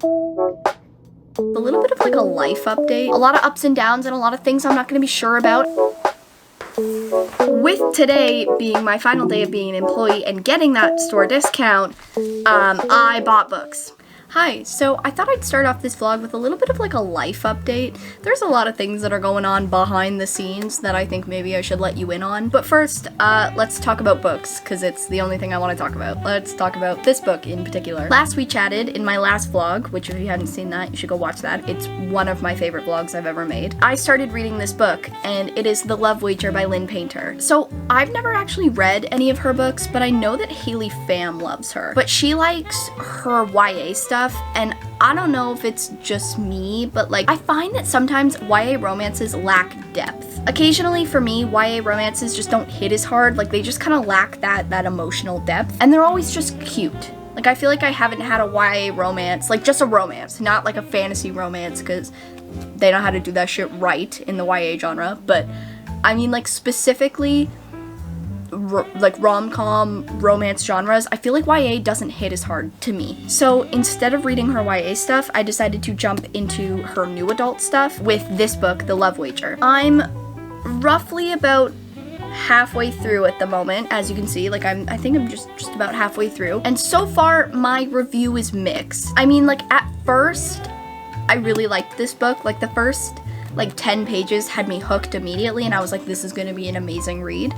A little bit of like a life update. A lot of ups and downs and a lot of things I'm not going to be sure about. With today being my final day of being an employee and getting that store discount, I bought books. Hi, so I thought I'd start off this vlog with a little bit of like a life update. There's a lot of things that are going on behind the scenes that I think maybe I should let you in on. But first, let's talk about books, because it's the only thing I want to talk about. Let's talk about this book in particular. Last we chatted in my last vlog, which if you haven't seen that, you should go watch that. It's one of my favorite vlogs I've ever made. I started reading this book, and it is The Love Wager by Lynn Painter. So I've never actually read any of her books, but I know that Haley Pham loves her. But she likes her YA stuff, and I don't know if it's just me, but like I find that sometimes YA romances lack depth. Occasionally for me, YA romances just don't hit as hard, like they just kind of lack that emotional depth, and they're always just cute. Like I feel like I haven't had a YA romance, like just a romance, not like a fantasy romance, because they know how to do that shit right in the YA genre, but I mean like specifically like rom-com romance genres, I feel like YA doesn't hit as hard to me. So instead of reading her YA stuff, I decided to jump into her new adult stuff with this book, The Love Wager. I'm roughly about halfway through at the moment, as you can see. Like I think I'm just about halfway through, and so far my review is mixed. I mean, like at first I really liked this book. Like the first like 10 pages had me hooked immediately, and I was like, this is gonna be an amazing read.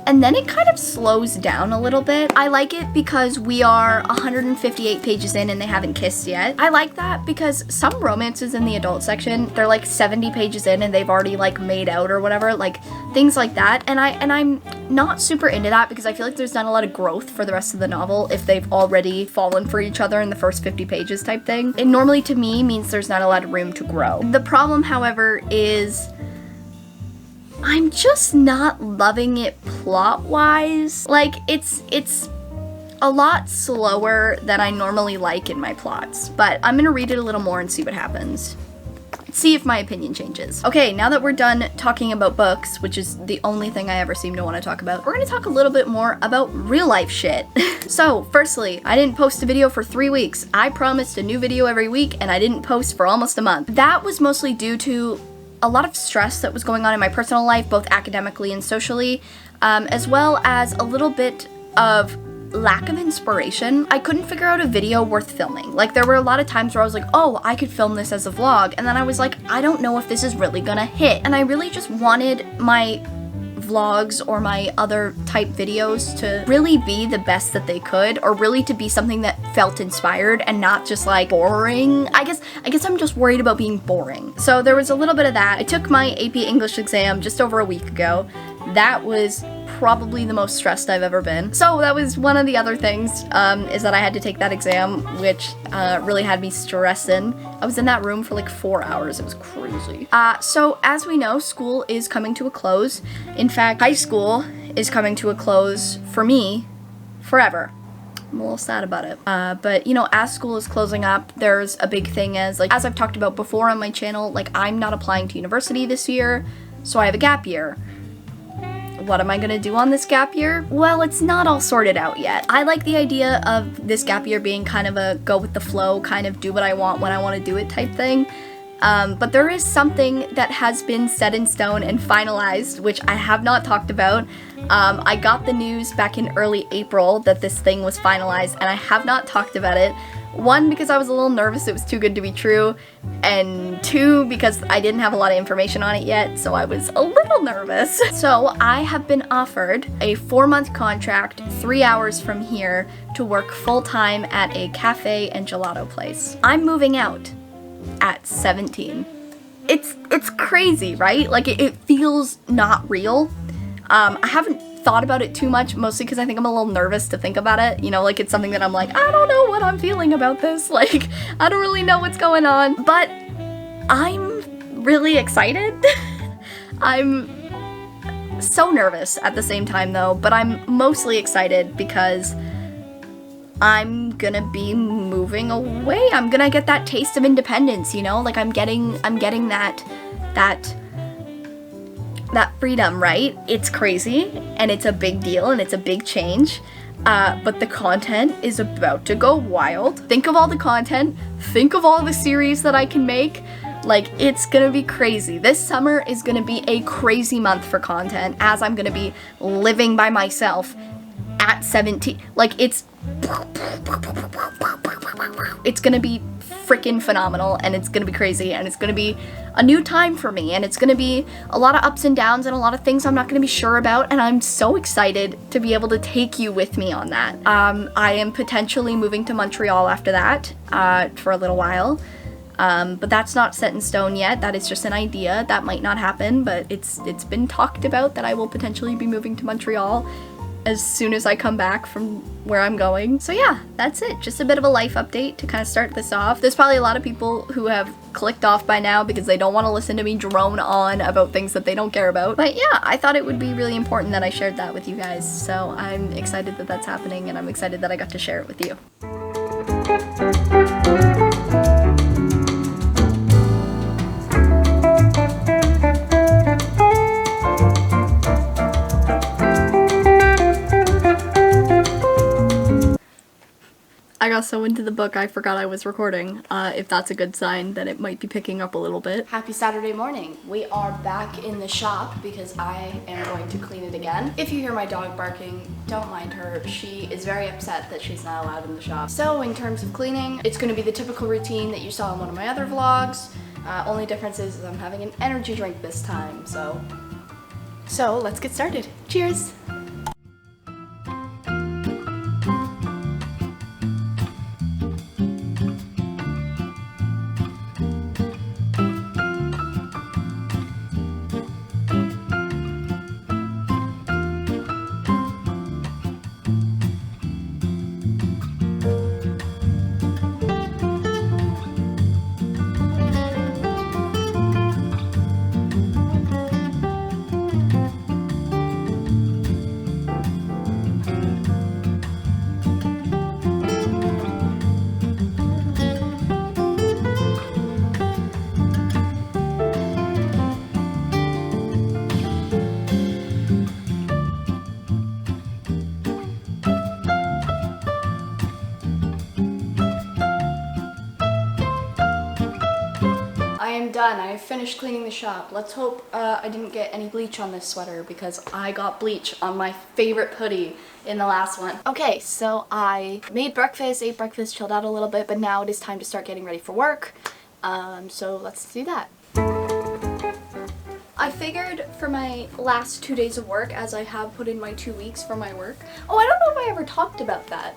And then it kind of slows down a little bit. I like it because we are 158 pages in and they haven't kissed yet. I like that because some romances in the adult section, they're like 70 pages in and they've already like made out or whatever, like things like that. And I'm not super into that because I feel like there's not a lot of growth for the rest of the novel if they've already fallen for each other in the first 50 pages type thing. It normally to me means there's not a lot of room to grow. The problem, however, is I'm just not loving it plot-wise. Like, it's a lot slower than I normally like in my plots, but I'm gonna read it a little more and see what happens. See if my opinion changes. Okay, now that we're done talking about books, which is the only thing I ever seem to want to talk about, we're gonna talk a little bit more about real life shit. So, firstly, I didn't post a video for 3 weeks. I promised a new video every week, and I didn't post for almost a month. That was mostly due to a lot of stress that was going on in my personal life, both academically and socially, as well as a little bit of lack of inspiration. I couldn't figure out a video worth filming. Like there were a lot of times where I was like, oh, I could film this as a vlog, and then I was like, I don't know if this is really gonna hit. And I really just wanted my vlogs or my other type videos to really be the best that they could, or really to be something that felt inspired and not just like boring. I guess I'm just worried about being boring. So there was a little bit of that. I took my AP English exam just over a week ago. That was probably the most stressed I've ever been. So that was one of the other things, is that I had to take that exam, which really had me stressing. I was in that room for like 4 hours. It was crazy. So as we know, school is coming to a close. In fact, high school is coming to a close for me forever. I'm a little sad about it. But you know, as school is closing up, there's a big thing as I've talked about before on my channel, like I'm not applying to university this year, so I have a gap year. What am I gonna do on this gap year? Well, it's not all sorted out yet. I like the idea of this gap year being kind of a go with the flow, kind of do what I want when I want to do it type thing. But there is something that has been set in stone and finalized, which I have not talked about. I got the news back in early April that this thing was finalized, and I have not talked about it. One, because I was a little nervous it was too good to be true, and two, because I didn't have a lot of information on it yet, so I was a little nervous. So I have been offered a 4-month contract, 3 hours from here, to work full-time at a cafe and gelato place. I'm moving out at 17. It's crazy, right? Like it feels not real. I haven't thought about it too much, mostly because I think I'm a little nervous to think about it. You know, like it's something that I'm like, I don't know what I'm feeling about this. Like, I don't really know what's going on, but I'm really excited. I'm so nervous at the same time though, but I'm mostly excited because I'm gonna be moving away. I'm gonna get that taste of independence, you know? Like I'm getting that freedom, right? It's crazy and it's a big deal and it's a big change. but the content is about to go wild. Think of all the content, think of all the series that I can make. Like, it's gonna be crazy. This summer is gonna be a crazy month for content, as I'm gonna be living by myself at 17. Like, it's gonna be freaking phenomenal, and it's gonna be crazy, and it's gonna be a new time for me, and it's gonna be a lot of ups and downs and a lot of things I'm not gonna be sure about, and I'm so excited to be able to take you with me on that. I am potentially moving to Montreal after that for a little while. But that's not set in stone yet. That is just an idea. That might not happen, but it's been talked about that I will potentially be moving to Montreal as soon as I come back from where I'm going. So yeah, that's it. Just a bit of a life update to kind of start this off. There's probably a lot of people who have clicked off by now because they don't want to listen to me drone on about things that they don't care about. But yeah, I thought it would be really important that I shared that with you guys. So I'm excited that that's happening, and I'm excited that I got to share it with you. I got so into the book I forgot I was recording. If that's a good sign, then it might be picking up a little bit. Happy Saturday morning. We are back in the shop because I am going to clean it again. If you hear my dog barking, don't mind her. She is very upset that she's not allowed in the shop. So in terms of cleaning, it's going to be the typical routine that you saw in one of my other vlogs. Only difference is I'm having an energy drink this time, so let's get started. Cheers! I am done. I have finished cleaning the shop. Let's hope I didn't get any bleach on this sweater because I got bleach on my favorite hoodie in the last one. Okay, so I made breakfast, ate breakfast, chilled out a little bit, but now it is time to start getting ready for work. So let's do that. I figured for my last 2 days of work, as I have put in my 2 weeks for my work. Oh, I don't know if I ever talked about that.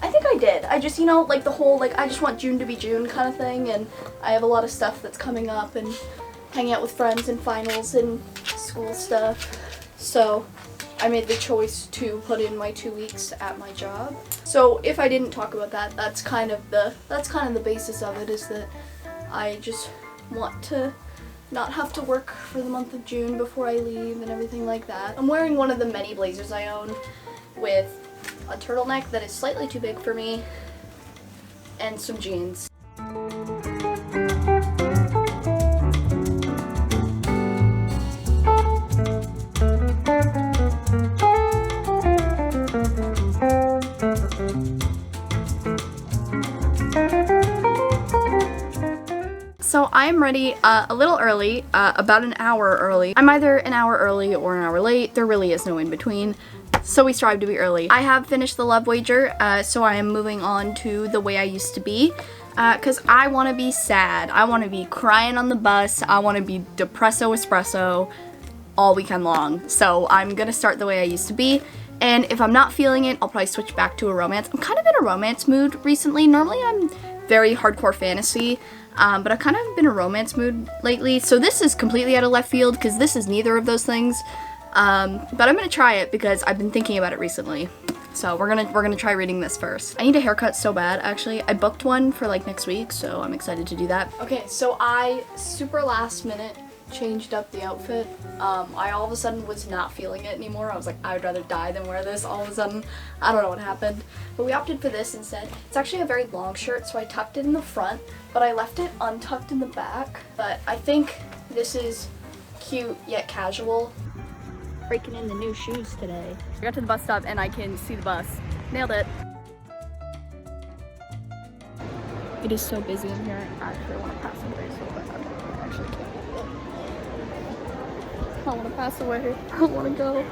I think I did. I just, you know, like the whole, like, I just want June to be June kind of thing, and I have a lot of stuff that's coming up, and hanging out with friends and finals and school stuff. So I made the choice to put in my 2 weeks at my job. So if I didn't talk about that, that's kind of the basis of it, is that I just want to not have to work for the month of June before I leave and everything like that. I'm wearing one of the many blazers I own with a turtleneck that is slightly too big for me and some jeans. So I'm ready a little early, about an hour early. I'm either an hour early or an hour late. There really is no in between. So we strive to be early. I have finished the love wager, so I am moving on to the way I used to be, because I want to be sad. I want to be crying on the bus. I want to be depresso espresso all weekend long. So I'm going to start the way I used to be, and if I'm not feeling it, I'll probably switch back to a romance. I'm kind of in a romance mood recently. Normally I'm very hardcore fantasy, but I've kind of been in a romance mood lately. So this is completely out of left field because this is neither of those things. But I'm gonna try it because I've been thinking about it recently. So we're gonna try reading this first. I need a haircut so bad, actually. I booked one for like next week, so I'm excited to do that. Okay, so I super last minute changed up the outfit. I all of a sudden was not feeling it anymore. I was like, I would rather die than wear this all of a sudden. I don't know what happened. But we opted for this instead. It's actually a very long shirt, so I tucked it in the front, but I left it untucked in the back. But I think this is cute yet casual. breaking in the new shoes today. I got to the bus stop and I can see the bus. Nailed it. It is so busy in here. I actually want to pass away so bad. I actually can't. I want to pass away. I don't want to go.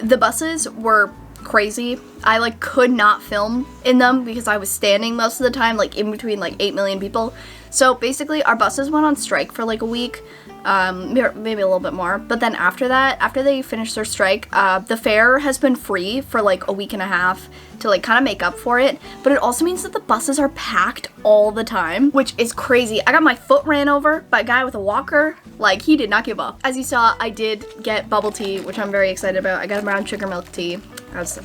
The buses were crazy. I like could not film in them because I was standing most of the time, like in between like 8 million people. So basically our buses went on strike for like a week, maybe a little bit more. But then after that, after they finished their strike, the fare has been free for like a week and a half to like kind of make up for it. But it also means that the buses are packed all the time, which is crazy. I got my foot ran over by a guy with a walker. Like, he did not give up. As you saw, I did get bubble tea, which I'm very excited about. I got a brown sugar milk tea as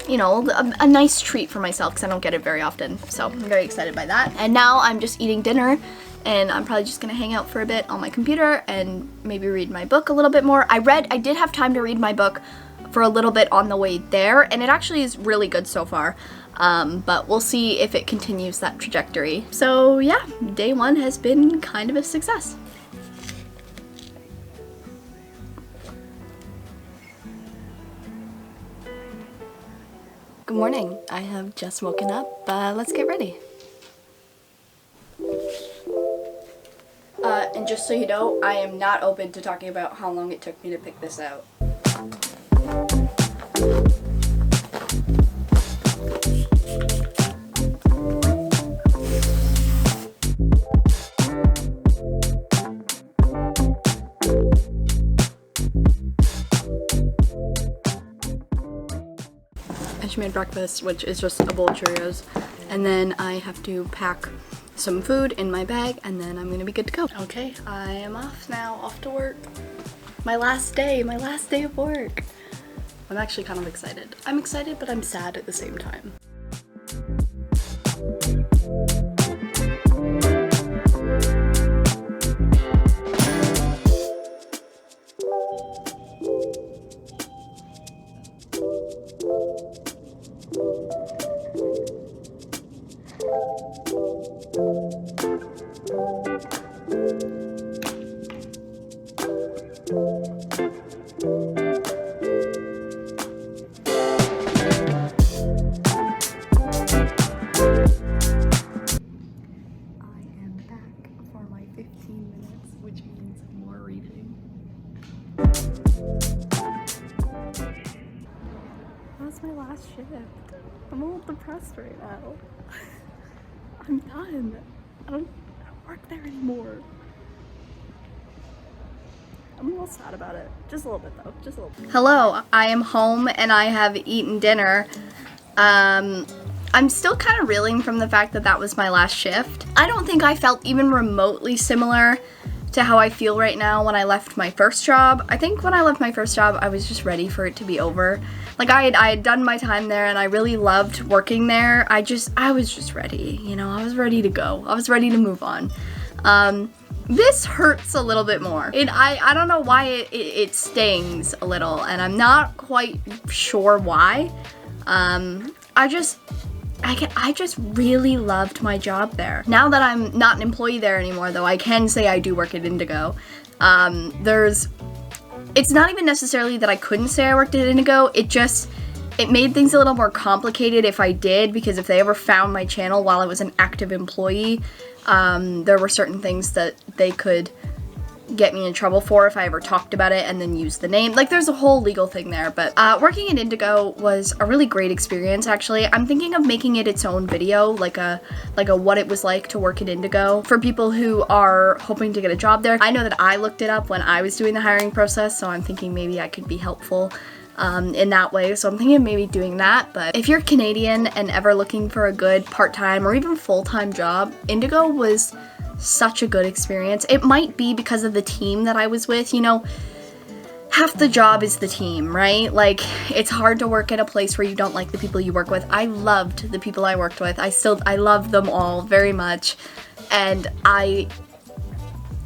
you know, a nice treat for myself because I don't get it very often. So I'm very excited by that. And now I'm just eating dinner and I'm probably just gonna hang out for a bit on my computer and maybe read my book a little bit more. I did have time to read my book for a little bit on the way there, and it actually is really good so far. But we'll see if it continues that trajectory. So yeah, day one has been kind of a success. Good morning. I have just woken up. Let's get ready. And just so you know, I am not open to talking about how long it took me to pick this out. I just made breakfast, which is just a bowl of Cheerios, and then I have to pack some food in my bag, and then I'm gonna be good to go. Okay, I am off now, off to work. My last day of work. I'm actually kind of excited. I'm excited, but I'm sad at the same time. That's my last shift. I'm a little depressed right now. I'm done. I don't work there anymore. I'm a little sad about it. Just a little bit though, just a little bit. Hello, I am home and I have eaten dinner. I'm still kind of reeling from the fact that that was my last shift. I don't think I felt even remotely similar to how I feel right now when I left my first job. I think when I left my first job, I was just ready for it to be over. Like I had done my time there and I really loved working there. I was just ready, you know, I was ready to go. I was ready to move on. This hurts a little bit more. I don't know why it stings a little, and I'm not quite sure why. I just really loved my job there. Now that I'm not an employee there anymore, though, I can say I do work at Indigo. It's not even necessarily that I couldn't say I worked at Indigo, it made things a little more complicated if I did, because if they ever found my channel while I was an active employee, there were certain things that they could get me in trouble for if I ever talked about it and then used the name. Like, there's a whole legal thing there, but working at Indigo was a really great experience, actually. I'm thinking of making it its own video, like a what it was like to work at Indigo, for people who are hoping to get a job there. I know that I looked it up when I was doing the hiring process, so I'm thinking maybe I could be helpful in that way, so I'm thinking of maybe doing that. But if you're Canadian and ever looking for a good part-time or even full-time job, Indigo was such a good experience. It might be because of the team that I was with, you know, half the job is the team, right? Like, it's hard to work at a place where you don't like the people you work with. I loved the people I worked with. I love them all very much, and I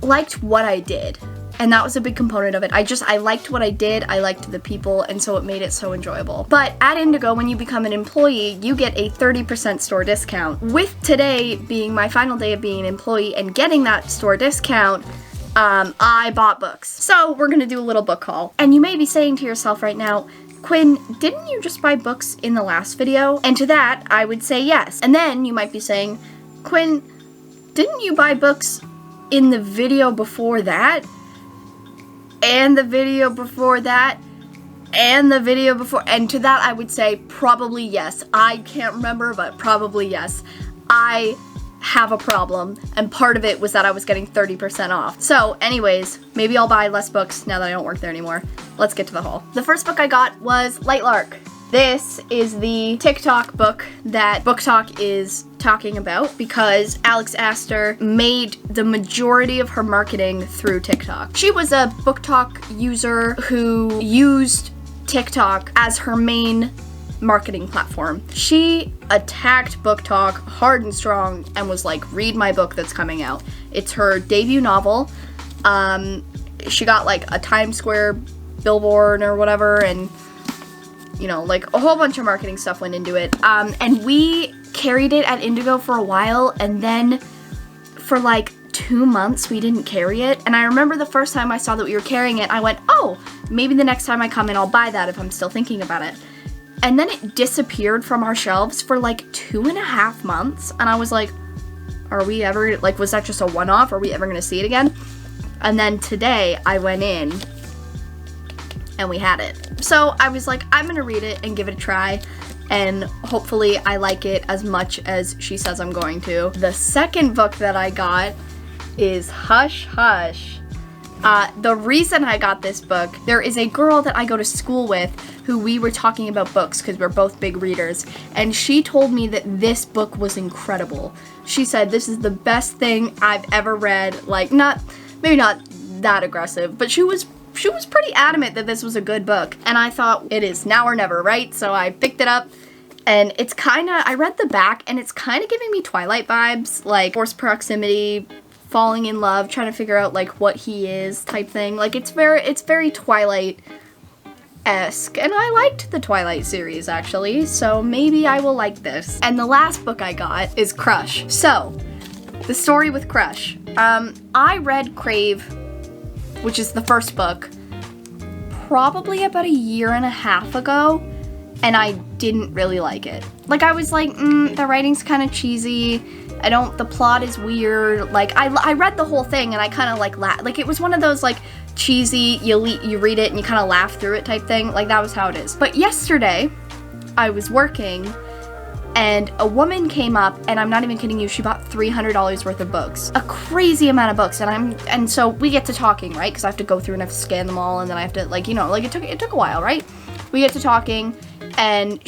liked what I did. And that was a big component of it. I liked what I did, I liked the people, and so it made it so enjoyable. But at Indigo, when you become an employee, you get a 30% store discount. With today being my final day of being an employee and getting that store discount, I bought books. So we're gonna do a little book haul. And you may be saying to yourself right now, Quinn, didn't you just buy books in the last video? And to that, I would say yes. And then you might be saying, Quinn, didn't you buy books in the video before that? And the video before that? And the video before? And to that, I would say probably yes. I can't remember, but probably yes. I have a problem, and part of it was that I was getting 30% off. So anyways, maybe I'll buy less books now that I don't work there anymore. Let's get to the haul. The first book I got was Light Lark. This is the TikTok book that Book Talk is talking about because Alex Astor made the majority of her marketing through TikTok. She was a Book Talk user who used TikTok as her main marketing platform. She attacked Book Talk hard and strong and was like, read my book that's coming out. It's her debut novel. She got like a Times Square billboard or whatever, and you know, like a whole bunch of marketing stuff went into it. And we carried it at Indigo for a while, and then for like 2 months we didn't carry it. And I remember the first time I saw that we were carrying it, I went, oh, maybe the next time I come in I'll buy that if I'm still thinking about it. And then it disappeared from our shelves for like 2.5 months, and I was like, are we ever, like, was that just a one-off? Are we ever gonna see it again? And then today I went in and we had it. So I was like, I'm gonna read it and give it a try, and hopefully I like it as much as she says I'm going to. The second book that I got is Hush Hush. The reason I got this book, there is a girl that I go to school with who we were talking about books because we're both big readers, and she told me that this book was incredible. She said, this is the best thing I've ever read. Like, maybe not that aggressive, but she was pretty adamant that this was a good book, and I thought, it is now or never, right? So I picked it up, and it's kinda, I read the back, and it's kinda giving me Twilight vibes, like forced proximity, falling in love, trying to figure out like what he is type thing. Like it's very Twilight-esque, and I liked the Twilight series actually, so maybe I will like this. And the last book I got is Crush. So, the story with Crush. I read Crave, which is the first book, probably about 1.5 years ago, and I didn't really like it. Like, I was like, the writing's kind of cheesy, the plot is weird. Like, I read the whole thing, and I kind of like it was one of those, like, cheesy, you read it and you kind of laugh through it type thing. Like, that was how it is. But yesterday, I was working, and a woman came up, and I'm not even kidding you, she bought $300 worth of books. A crazy amount of books, and so we get to talking, right? Because I have to go through and I have to scan them all, and then I have to, like, you know, like, it took a while, right? We get to talking, and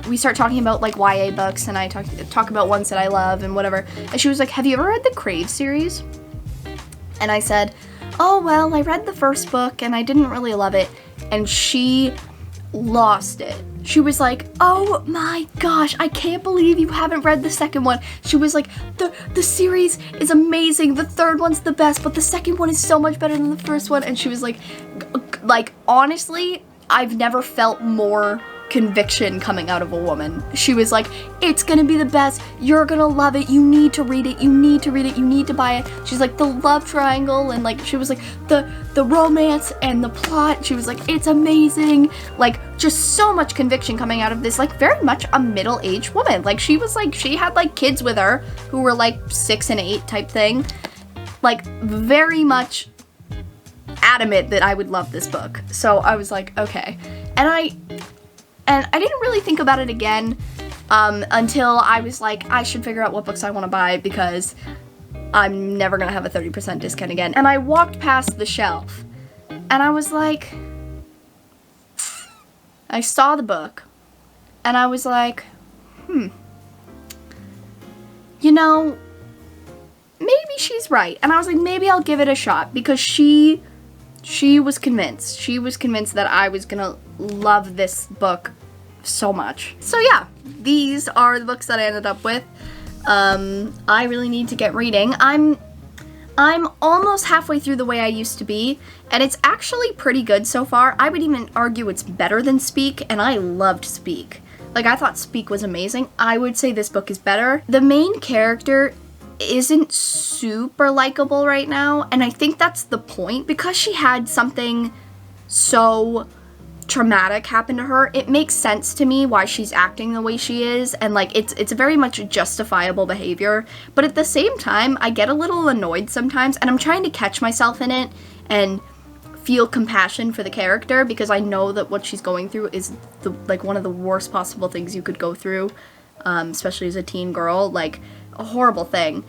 we start talking about, like, YA books, and I talk about ones that I love and whatever. And she was like, have you ever read the Crave series? And I said, oh, well, I read the first book, and I didn't really love it. And she lost it. She was like, oh my gosh, I can't believe you haven't read the second one. She was like, the series is amazing, the third one's the best, but the second one is so much better than the first one. And she was like, honestly, I've never felt more conviction coming out of a woman. She was like, it's gonna be the best, you're gonna love it, you need to read it, you need to read it, you need to buy it. She's like, the love triangle, and like, she was like, the romance and the plot, she was like, it's amazing. Like, just so much conviction coming out of this, like, very much a middle-aged woman. Like, she was like, she had like kids with her who were like 6 and 8 type thing. Like, very much adamant that I would love this book. So I was like, okay. And I didn't really think about it again until I was like, I should figure out what books I want to buy because I'm never going to have a 30% discount again. And I walked past the shelf and I was like, I saw the book and I was like, you know, maybe she's right. And I was like, maybe I'll give it a shot because she She was convinced. She was convinced that I was gonna love this book so much. So yeah, these are the books that I ended up with. I really need to get reading. I'm almost halfway through The Way I Used to Be, and it's actually pretty good so far. I would even argue it's better than Speak, and I loved Speak. Like, I thought Speak was amazing. I would say this book is better. The main character isn't super likable right now, and I think that's the point. Because she had something so traumatic happen to her, it makes sense to me why she's acting the way she is, and like it's a very much justifiable behavior, but at the same time I get a little annoyed sometimes, and I'm trying to catch myself in it and feel compassion for the character, because I know that what she's going through is like one of the worst possible things you could go through, especially as a teen girl, like a horrible thing.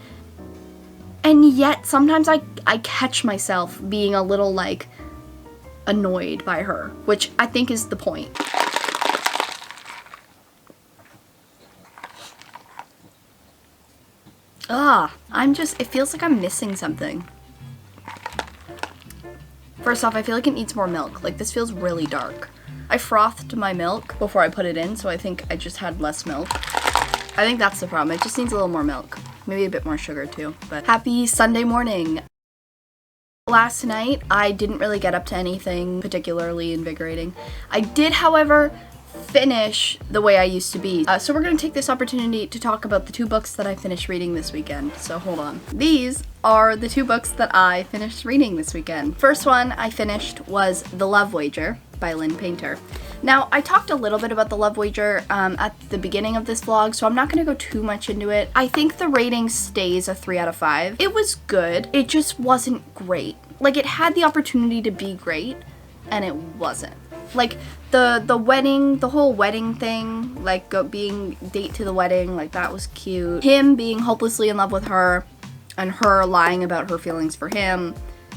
And yet sometimes I catch myself being a little like annoyed by her, which I think is the point. It feels like I'm missing something. First off, I feel like it needs more milk. Like, this feels really dark. I frothed my milk before I put it in, so I think I just had less milk. I think that's the problem. It just needs a little more milk. Maybe a bit more sugar too, but happy Sunday morning. Last night, I didn't really get up to anything particularly invigorating. I did, however, finish The Way I Used to Be. So we're going to take this opportunity to talk about the 2 books that I finished reading this weekend. So hold on. These are the 2 books that I finished reading this weekend. First one I finished was The Love Wager by Lynn Painter. Now, I talked a little bit about The Love Wager at the beginning of this vlog, so I'm not going to go too much into it. I think the rating stays a 3 out of 5. It was good. It just wasn't great. Like, it had the opportunity to be great, and it wasn't. Like, the wedding, the whole wedding thing, like, being date to the wedding, like, that was cute. Him being hopelessly in love with her, and her lying about her feelings for him,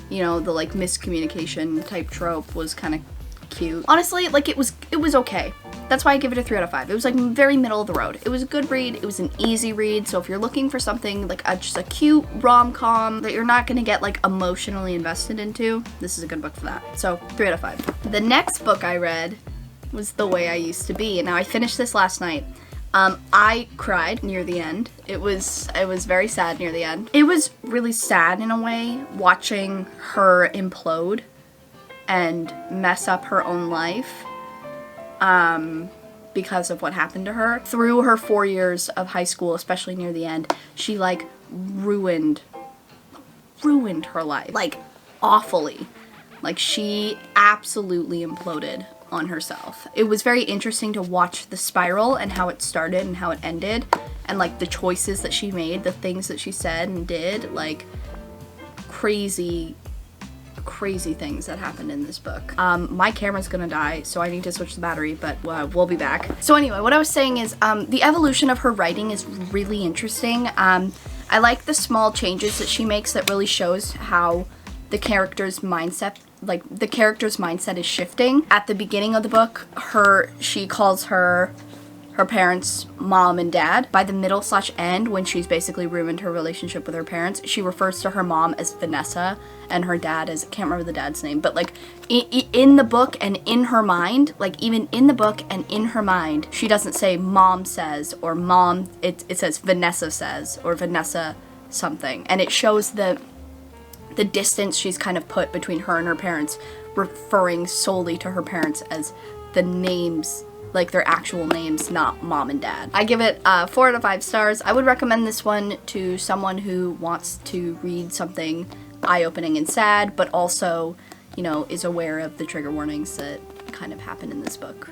you know, the, like, miscommunication type trope was kind of cute. Honestly, like, it was okay. That's why I give it a 3 out of 5. It was like very middle of the road. It was a good read. It was an easy read. So if you're looking for something like just a cute rom-com that you're not gonna get like emotionally invested into, this is a good book for that. So 3 out of 5. The next book I read was The Way I Used to Be. And now I finished this last night. I cried near the end. It was very sad near the end. It was really sad in a way, watching her implode and mess up her own life because of what happened to her. Through her 4 years of high school, especially near the end, she like ruined her life, like awfully. Like, she absolutely imploded on herself. It was very interesting to watch the spiral and how it started and how it ended, and like the choices that she made, the things that she said and did, like crazy things that happened in this book. My camera's gonna die, so I need to switch the battery, but we'll be back. So anyway, what I was saying is the evolution of her writing is really interesting. I like the small changes that she makes that really shows how the character's mindset is shifting. At the beginning of the book, she calls her parents mom and dad. By the middle/end, when she's basically ruined her relationship with her parents, she refers to her mom as Vanessa and her dad as, I can't remember the dad's name, but like in the book and in her mind, like even in the book and in her mind, she doesn't say mom says or mom, it says Vanessa says or Vanessa something. And it shows the distance she's kind of put between her and her parents, referring solely to her parents as the names, like their actual names, not mom and dad. I give it 4 out of 5 stars. I would recommend this one to someone who wants to read something eye-opening and sad, but also, you know, is aware of the trigger warnings that kind of happen in this book.